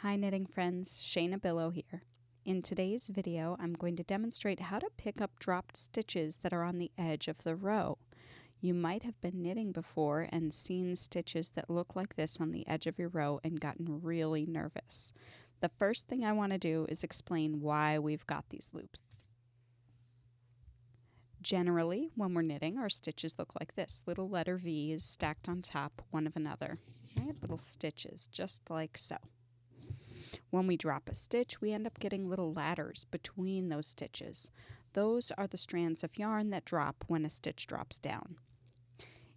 Hi knitting friends, Shaina Bilow here. In today's video, I'm going to demonstrate how to pick up dropped stitches that are on the edge of the row. You might have been knitting before and seen stitches that look like this on the edge of your row and gotten really nervous. The first thing I want to do is explain why we've got these loops. Generally, when we're knitting, our stitches look like this, little letter V's stacked on top, one of another. Right? Little stitches, just like so. When we drop a stitch, we end up getting little ladders between those stitches. Those are the strands of yarn that drop when a stitch drops down.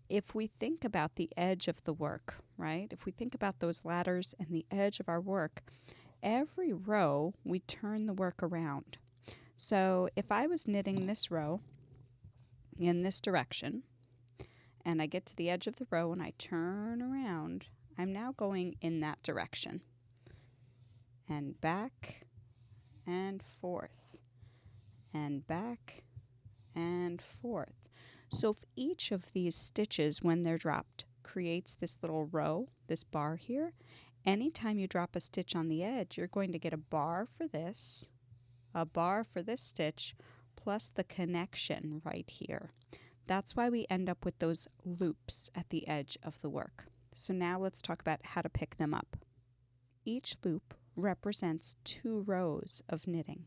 If we think about the edge of the work, right? If we think about those ladders and the edge of our work, every row we turn the work around. So if I was knitting this row in this direction, and I get to the edge of the row and I turn around, I'm now going in that direction. And back and forth and back and forth. So if each of these stitches, when they're dropped, creates this little row, this bar here, anytime you drop a stitch on the edge, you're going to get a bar for this stitch, plus the connection right here. That's why we end up with those loops at the edge of the work. So now let's talk about how to pick them up. Each loop represents 2 rows of knitting.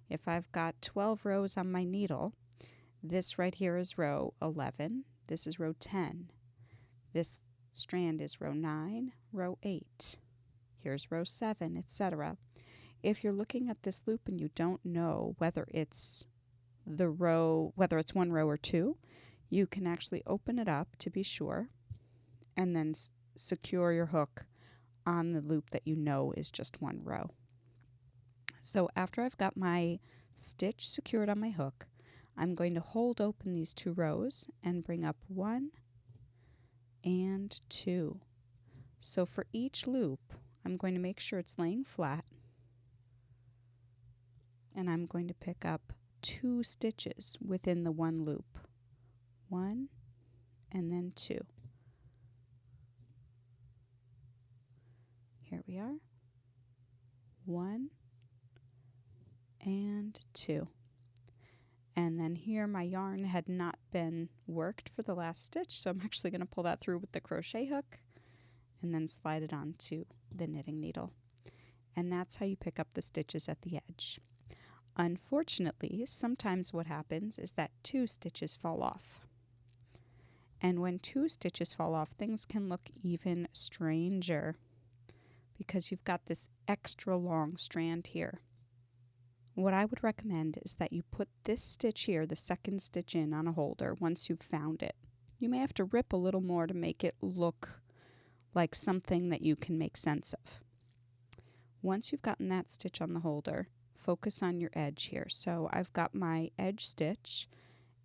If I've got 12 rows on my needle, this right here is row 11, this is row 10, this strand is row 9, row 8, here's row 7, etc. If you're looking at this loop and you don't know whether it's whether it's 1 row or 2, you can actually open it up to be sure and then secure your hook on the loop that you know is just 1 row. So after I've got my stitch secured on my hook, I'm going to hold open these 2 rows and bring up 1 and 2. So for each loop, I'm going to make sure it's laying flat, and I'm going to pick up 2 stitches within the 1 loop. 1 and then 2. Here we are. 1 and 2. And then here my yarn had not been worked for the last stitch, so I'm actually going to pull that through with the crochet hook and then slide it onto the knitting needle. And that's how you pick up the stitches at the edge. Unfortunately, sometimes what happens is that 2 stitches fall off. And when 2 stitches fall off, things can look even stranger, because you've got this extra long strand here. What I would recommend is that you put this stitch here, the second stitch in on a holder, once you've found it. You may have to rip a little more to make it look like something that you can make sense of. Once you've gotten that stitch on the holder, focus on your edge here. So I've got my edge stitch,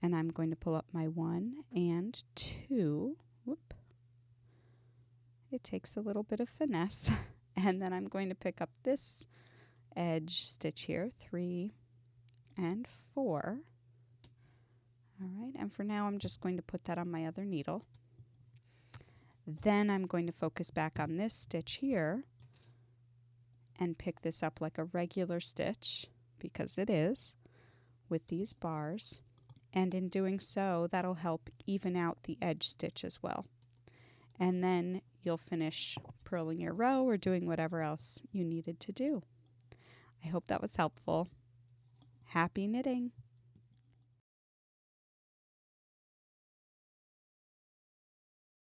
and I'm going to pull up my 1 and 2. Whoop. It takes a little bit of finesse. And then I'm going to pick up this edge stitch here, 3 and 4. All right, and for now I'm just going to put that on my other needle. Then I'm going to focus back on this stitch here and pick this up like a regular stitch, because it is, with these bars. And in doing so, that'll help even out the edge stitch as well. And then you'll finish purling your row or doing whatever else you needed to do. I hope that was helpful. Happy knitting!